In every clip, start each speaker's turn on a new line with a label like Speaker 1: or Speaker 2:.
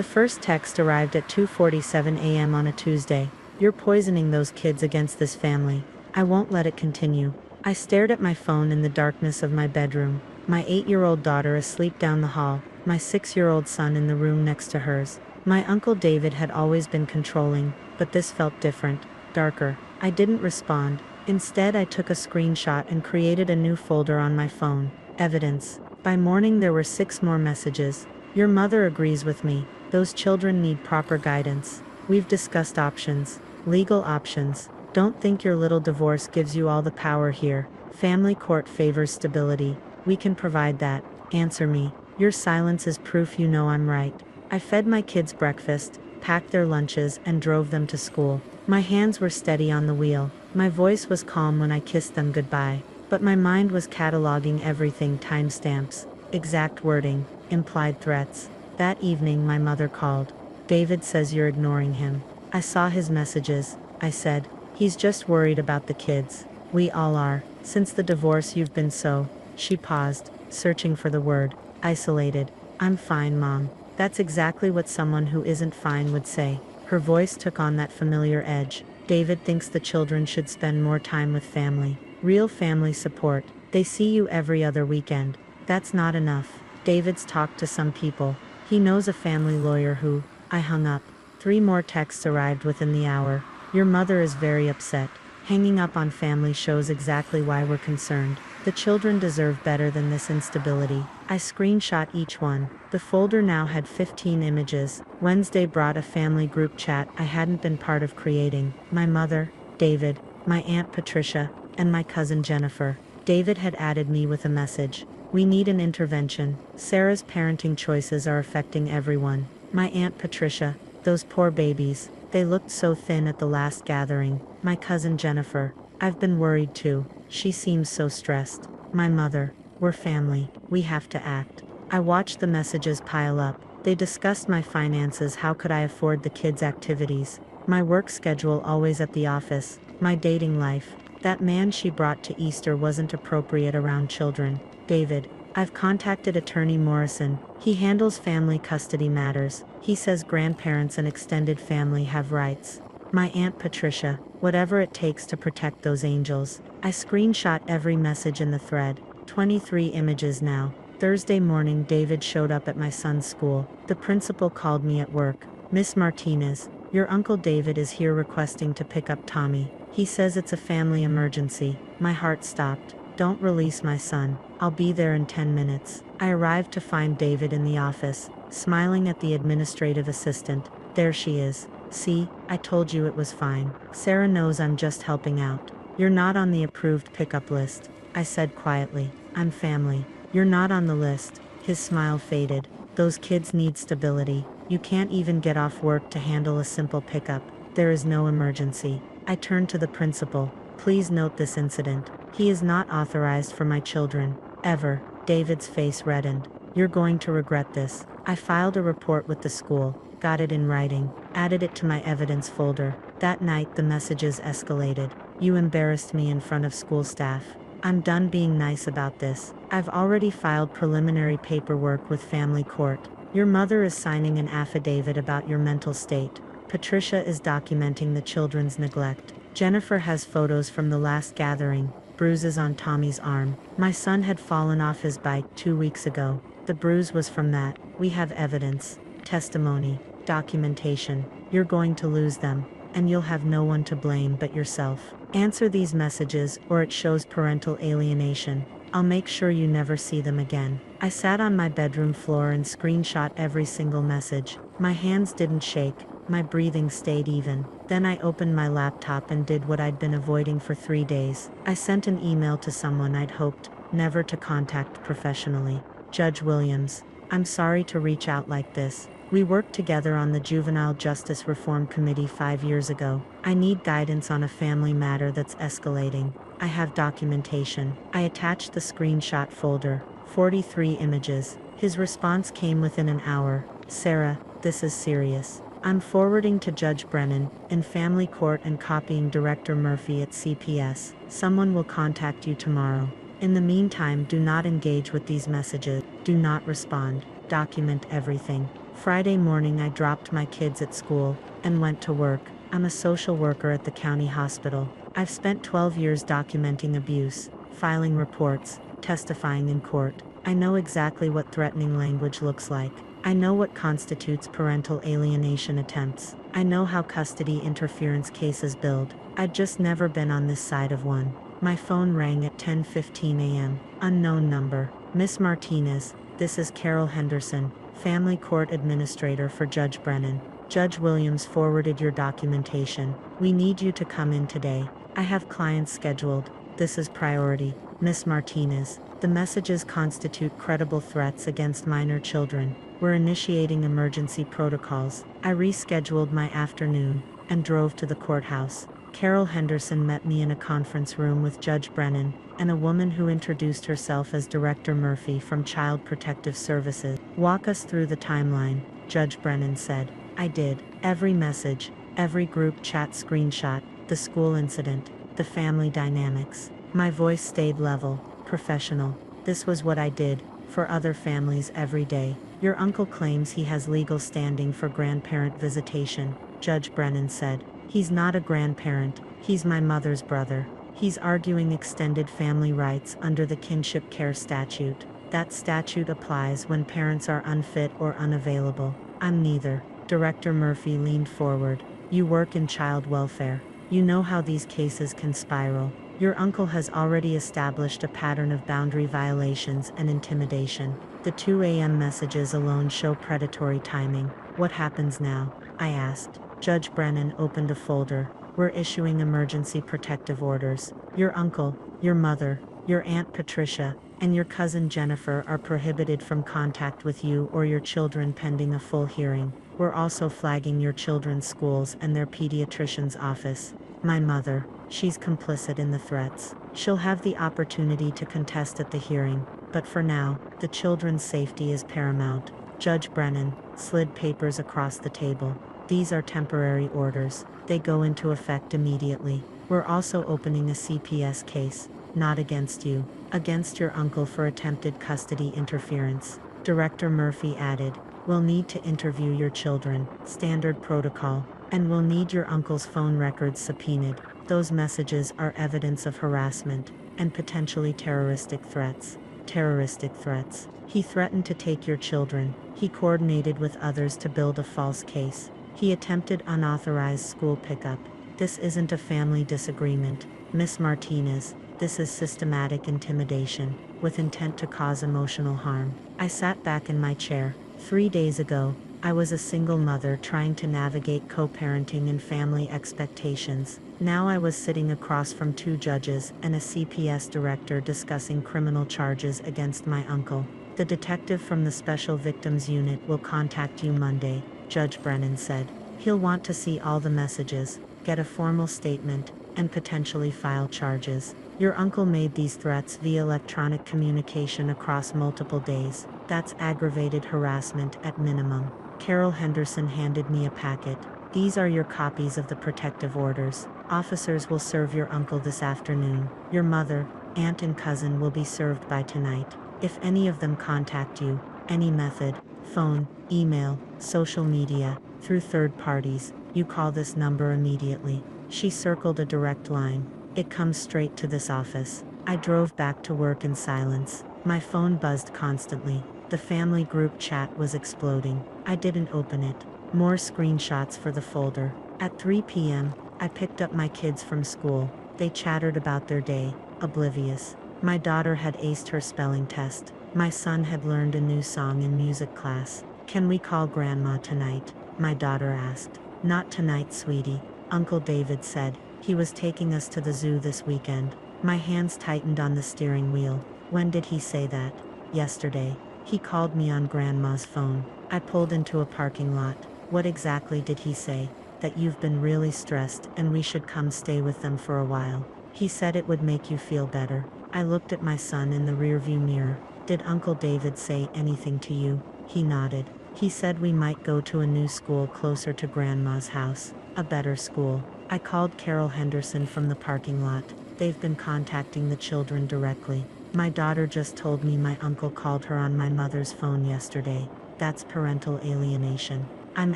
Speaker 1: The first text arrived at 2:47 a.m. on a Tuesday. You're poisoning those kids against this family. I won't let it continue. I stared at my phone in the darkness of my bedroom. My 8-year-old daughter asleep down the hall, my 6-year-old son in the room next to hers. My Uncle David had always been controlling, but this felt different, darker. I didn't respond. Instead, I took a screenshot and created a new folder on my phone. Evidence. By morning there were 6 more messages. Your mother agrees with me. Those children need proper guidance. We've discussed options. Legal options. Don't think your little divorce gives you all the power here. Family court favors stability. We can provide that. Answer me. Your silence is proof you know I'm right. I fed my kids breakfast, packed their lunches, and drove them to school. My hands were steady on the wheel. My voice was calm when I kissed them goodbye. But my mind was cataloging everything: timestamps, exact wording, implied threats. That evening my mother called. David says you're ignoring him. I saw his messages, I said. He's just worried about the kids. We all are. Since the divorce you've been so. She paused, searching for the word. Isolated. I'm fine, Mom. That's exactly what someone who isn't fine would say. Her voice took on that familiar edge. David thinks the children should spend more time with family. Real family support. They see you every other weekend. That's not enough. David's talked to some people. He knows a family lawyer who. I hung up. 3 more texts arrived within the hour. Your mother is very upset. Hanging up on family shows exactly why we're concerned. The children deserve better than this instability. I screenshot each one. The folder now had 15 images. Wednesday brought a family group chat I hadn't been part of creating. My mother, David, my Aunt Patricia, and my cousin Jennifer. David had added me with a message. We need an intervention. Sarah's parenting choices are affecting everyone. My Aunt Patricia, those poor babies. They looked so thin at the last gathering. My cousin Jennifer. I've been worried too. She seems so stressed. My mother. We're family. We have to act. I watched the messages pile up. They discussed my finances. How could I afford the kids' activities? My work schedule always at the office. My dating life. That man she brought to Easter wasn't appropriate around children. David. I've contacted attorney Morrison. He handles family custody matters. He says grandparents and extended family have rights. My Aunt Patricia. Whatever it takes to protect those angels. I screenshot every message in the thread. 23 images now. Thursday morning David showed up at my son's school. The principal called me at work. Miss Martinez, your Uncle David is here requesting to pick up Tommy. He says it's a family emergency. My heart stopped. Don't release my son. I'll be there in 10 minutes. I arrived to find David in the office, smiling at the administrative assistant. There she is. See, I told you it was fine. Sarah knows I'm just helping out. You're not on the approved pickup list, I said quietly. I'm family. You're not on the list. His smile faded. Those kids need stability. You can't even get off work to handle a simple pickup. There is no emergency. I turned to the principal. Please note this incident. He is not authorized for my children. Ever. David's face reddened. You're going to regret this. I filed a report with the school. Got it in writing. Added it to my evidence folder. That night the messages escalated. You embarrassed me in front of school staff. I'm done being nice about this. I've already filed preliminary paperwork with family court. Your mother is signing an affidavit about your mental state. Patricia is documenting the children's neglect. Jennifer has photos from the last gathering. Bruises on Tommy's arm. My son had fallen off his bike 2 weeks ago. The bruise was from that. We have evidence. Testimony. Documentation. You're going to lose them. And you'll have no one to blame but yourself. Answer these messages or it shows parental alienation. I'll make sure you never see them again. I sat on my bedroom floor and screenshot every single message. My hands didn't shake. My breathing stayed even. Then I opened my laptop and did what I'd been avoiding for 3 days. I sent an email to someone I'd hoped never to contact professionally. Judge Williams. I'm sorry to reach out like this. We worked together on the Juvenile Justice Reform Committee 5 years ago. I need guidance on a family matter that's escalating. I have documentation. I attached the screenshot folder. 43 images. His response came within an hour. Sarah, this is serious. I'm forwarding to Judge Brennan, in family court, and copying Director Murphy at CPS. Someone will contact you tomorrow. In the meantime, do not engage with these messages. Do not respond. Document everything. Friday morning, I dropped my kids at school and went to work. I'm a social worker at the county hospital. I've spent 12 years documenting abuse, filing reports, testifying in court. I know exactly what threatening language looks like. I know what constitutes parental alienation attempts. I know how custody interference cases build. I'd just never been on this side of one. My phone rang at 10:15 a.m. Unknown number. Miss Martinez, this is Carol Henderson, Family Court Administrator for Judge Brennan. Judge Williams forwarded your documentation. We need you to come in today. I have clients scheduled. This is priority. Miss Martinez, the messages constitute credible threats against minor children. We're initiating emergency protocols. I rescheduled my afternoon and drove to the courthouse. Carol Henderson met me in a conference room with Judge Brennan and a woman who introduced herself as Director Murphy from Child Protective Services. Walk us through the timeline, Judge Brennan said. I did. Every message, every group chat screenshot, the school incident, the family dynamics. My voice stayed level, professional. This was what I did for other families every day. Your uncle claims he has legal standing for grandparent visitation, Judge Brennan said. He's not a grandparent, he's my mother's brother. He's arguing extended family rights under the kinship care statute. That statute applies when parents are unfit or unavailable. I'm neither. Director Murphy leaned forward. You work in child welfare. You know how these cases can spiral. Your uncle has already established a pattern of boundary violations and intimidation. The 2 a.m. messages alone show predatory timing. What happens now? I asked. Judge Brennan opened a folder. We're issuing emergency protective orders. Your uncle, your mother, your Aunt Patricia, and your cousin Jennifer are prohibited from contact with you or your children pending a full hearing. We're also flagging your children's schools and their pediatrician's office. My mother, she's complicit in the threats. She'll have the opportunity to contest at the hearing, but for now, the children's safety is paramount. Judge Brennan slid papers across the table. These are temporary orders. They go into effect immediately. We're also opening a CPS case, not against you, against your uncle for attempted custody interference. Director Murphy added, we'll need to interview your children, standard protocol, and we'll need your uncle's phone records subpoenaed. Those messages are evidence of harassment and potentially terroristic threats. Terroristic threats. He threatened to take your children. He coordinated with others to build a false case. He attempted unauthorized school pickup. This isn't a family disagreement, Miss Martinez. This is systematic intimidation, with intent to cause emotional harm. I sat back in my chair. 3 days ago, I was a single mother trying to navigate co-parenting and family expectations. Now I was sitting across from 2 judges and a CPS director discussing criminal charges against my uncle. The detective from the Special Victims Unit will contact you Monday, Judge Brennan said. He'll want to see all the messages, get a formal statement, and potentially file charges. Your uncle made these threats via electronic communication across multiple days. That's aggravated harassment at minimum. Carol Henderson handed me a packet. These are your copies of the protective orders. Officers will serve your uncle this afternoon. Your mother, aunt and cousin will be served by tonight. If any of them contact you, any method, phone, email, social media, through third parties, you call this number immediately. She circled a direct line. It comes straight to this office. I drove back to work in silence. My phone buzzed constantly. The family group chat was exploding. I didn't open it. More screenshots for the folder. At 3 p.m., I picked up my kids from school. They chattered about their day, oblivious. My daughter had aced her spelling test. My son had learned a new song in music class. Can we call Grandma tonight? My daughter asked. Not tonight, sweetie, Uncle David said. He was taking us to the zoo this weekend. My hands tightened on the steering wheel. When did he say that? Yesterday. He called me on Grandma's phone. I pulled into a parking lot. What exactly did he say? That you've been really stressed and we should come stay with them for a while. He said it would make you feel better. I looked at my son in the rearview mirror. Did Uncle David say anything to you? He nodded. He said we might go to a new school closer to Grandma's house. A better school. I called Carol Henderson from the parking lot. They've been contacting the children directly. My daughter just told me my uncle called her on my mother's phone yesterday. That's parental alienation. I'm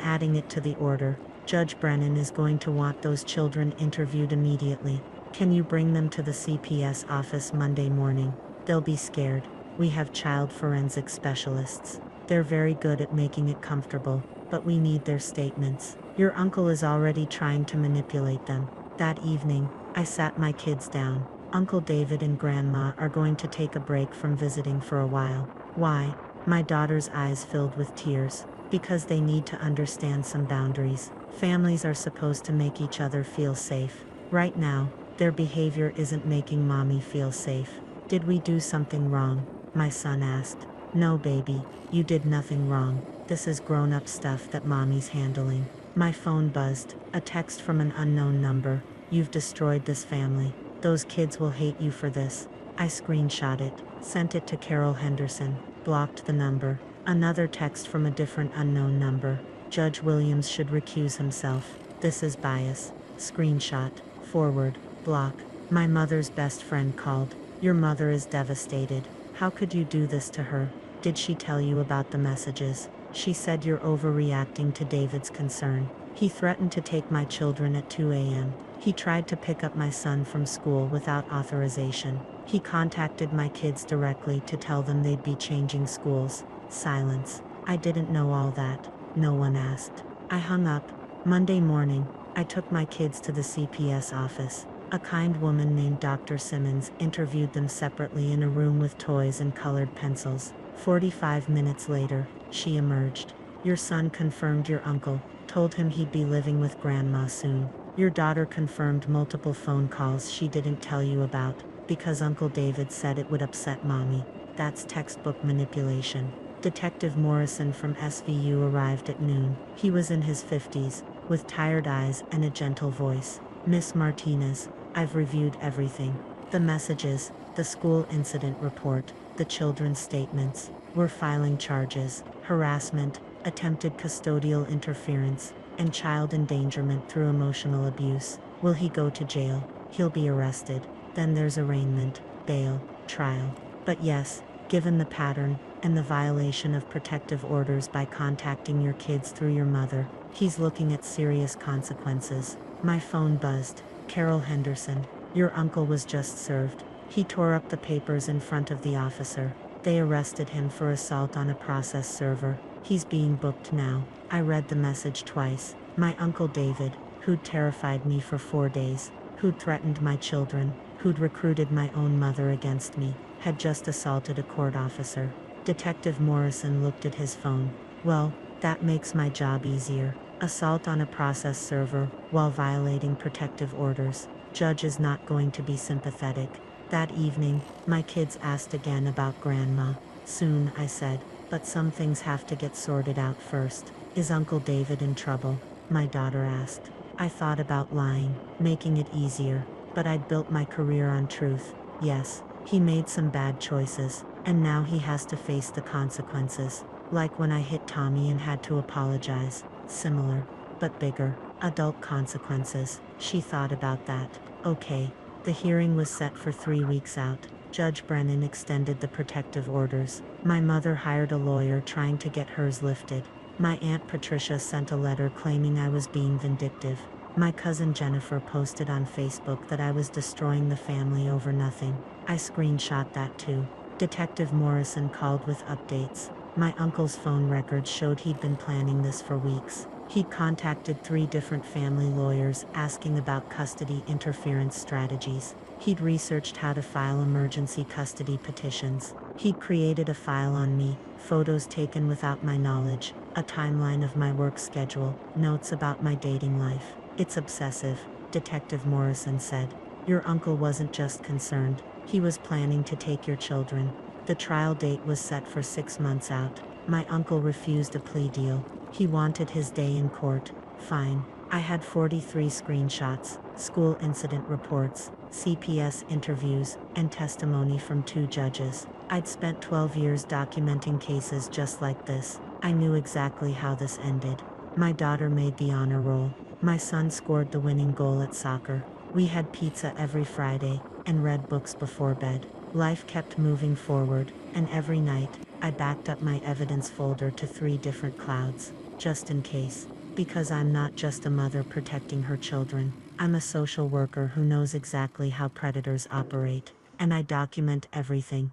Speaker 1: adding it to the order. Judge Brennan is going to want those children interviewed immediately. Can you bring them to the CPS office Monday morning? They'll be scared. We have child forensic specialists. They're very good at making it comfortable, but we need their statements. Your uncle is already trying to manipulate them. That evening, I sat my kids down. Uncle David and Grandma are going to take a break from visiting for a while. Why? My daughter's eyes filled with tears. Because they need to understand some boundaries. Families are supposed to make each other feel safe. Right now, their behavior isn't making mommy feel safe. Did we do something wrong? My son asked. No, baby, you did nothing wrong. This is grown-up stuff that mommy's handling. My phone buzzed, a text from an unknown number. You've destroyed this family. Those kids will hate you for this. I screenshot it, sent it to Carol Henderson, blocked the number. Another text from a different unknown number. Judge Williams should recuse himself. This is bias. Screenshot, forward, block. My mother's best friend called. Your mother is devastated. How could you do this to her? Did she tell you about the messages? She said you're overreacting to David's concern. He threatened to take my children at 2 a.m. He tried to pick up my son from school without authorization. He contacted my kids directly to tell them they'd be changing schools. Silence. I didn't know all that. No one asked. I hung up. Monday morning, I took my kids to the CPS office. A kind woman named Dr. Simmons interviewed them separately in a room with toys and colored pencils. 45 minutes later, she emerged. Your son confirmed your uncle, told him he'd be living with Grandma soon. Your daughter confirmed multiple phone calls she didn't tell you about, because Uncle David said it would upset mommy. That's textbook manipulation. Detective Morrison from SVU arrived at noon. He was in his 50s, with tired eyes and a gentle voice. Miss Martinez, I've reviewed everything. The messages, the school incident report, the children's statements. We're filing charges, harassment, attempted custodial interference, and child endangerment through emotional abuse. Will he go to jail? He'll be arrested. Then there's arraignment, bail, trial. But yes, given the pattern, and the violation of protective orders by contacting your kids through your mother, he's looking at serious consequences. My phone buzzed. Carol Henderson, your uncle was just served. He tore up the papers in front of the officer. They arrested him for assault on a process server. He's being booked now. I read the message twice. My Uncle David, who'd terrified me for 4 days, who'd threatened my children, who'd recruited my own mother against me, had just assaulted a court officer. Detective Morrison looked at his phone. Well, that makes my job easier. Assault on a process server while violating protective orders. Judge is not going to be sympathetic. That evening, my kids asked again about Grandma. Soon, I said, but some things have to get sorted out first. Is Uncle David in trouble? My daughter asked. I thought about lying, making it easier, but I'd built my career on truth. Yes, he made some bad choices, and now he has to face the consequences. Like when I hit Tommy and had to apologize. Similar, but bigger. Adult consequences. She thought about that. Okay. The hearing was set for 3 weeks out. Judge Brennan extended the protective orders. My mother hired a lawyer trying to get hers lifted. My Aunt Patricia sent a letter claiming I was being vindictive. My cousin Jennifer posted on Facebook that I was destroying the family over nothing. I screenshot that too. Detective Morrison called with updates. My uncle's phone records showed he'd been planning this for weeks. He'd contacted 3 different family lawyers asking about custody interference strategies. He'd researched how to file emergency custody petitions. He'd created a file on me, photos taken without my knowledge, a timeline of my work schedule, notes about my dating life. It's obsessive, Detective Morrison said. Your uncle wasn't just concerned, he was planning to take your children. The trial date was set for 6 months out. My uncle refused a plea deal. He wanted his day in court. Fine. I had 43 screenshots, school incident reports, CPS interviews, and testimony from 2 judges. I'd spent 12 years documenting cases just like this. I knew exactly how this ended. My daughter made the honor roll. My son scored the winning goal at soccer. We had pizza every Friday, and read books before bed. Life kept moving forward, and every night, I backed up my evidence folder to 3 different clouds, just in case. Because I'm not just a mother protecting her children, I'm a social worker who knows exactly how predators operate. And I document everything.